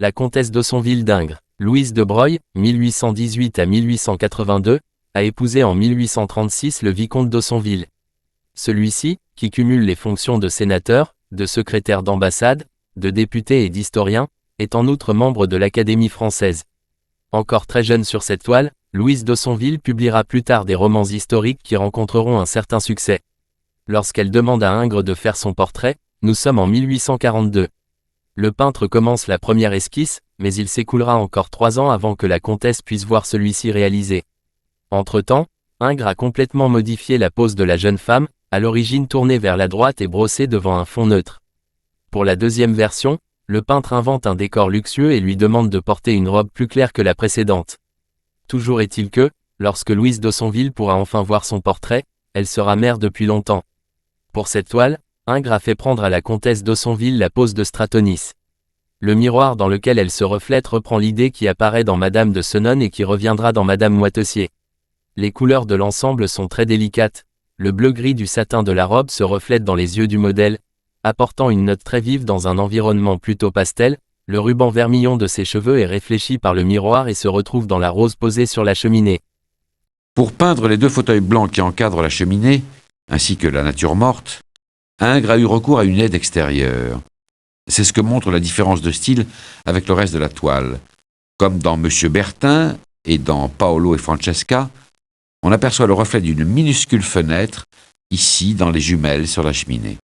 La comtesse d'Aussonville d'Ingres, Louise de Broglie, 1818 à 1882, a épousé en 1836 le vicomte d'Aussonville. Celui-ci, qui cumule les fonctions de sénateur, de secrétaire d'ambassade, de député et d'historien, est en outre membre de l'Académie française. Encore très jeune sur cette toile, Louise d'Aussonville publiera plus tard des romans historiques qui rencontreront un certain succès. Lorsqu'elle demande à Ingres de faire son portrait, nous sommes en 1842. Le peintre commence la première esquisse, mais il s'écoulera encore 3 ans avant que la comtesse puisse voir celui-ci réalisé. Entre-temps, Ingres a complètement modifié la pose de la jeune femme, à l'origine tournée vers la droite et brossée devant un fond neutre. Pour la deuxième version, le peintre invente un décor luxueux et lui demande de porter une robe plus claire que la précédente. Toujours est-il que, lorsque Louise d'Aussonville pourra enfin voir son portrait, elle sera mère depuis longtemps. Pour cette toile, Ingres a fait prendre à la comtesse d'Aussonville la pose de Stratonis. Le miroir dans lequel elle se reflète reprend l'idée qui apparaît dans Madame de Senones et qui reviendra dans Madame Moitessier. Les couleurs de l'ensemble sont très délicates, le bleu-gris du satin de la robe se reflète dans les yeux du modèle, apportant une note très vive dans un environnement plutôt pastel. Le ruban vermillon de ses cheveux est réfléchi par le miroir et se retrouve dans la rose posée sur la cheminée. Pour peindre les 2 fauteuils blancs qui encadrent la cheminée, ainsi que la nature morte, Ingres a eu recours à une aide extérieure. C'est ce que montre la différence de style avec le reste de la toile. Comme dans Monsieur Bertin et dans Paolo et Francesca, on aperçoit le reflet d'une minuscule fenêtre, ici dans les jumelles sur la cheminée.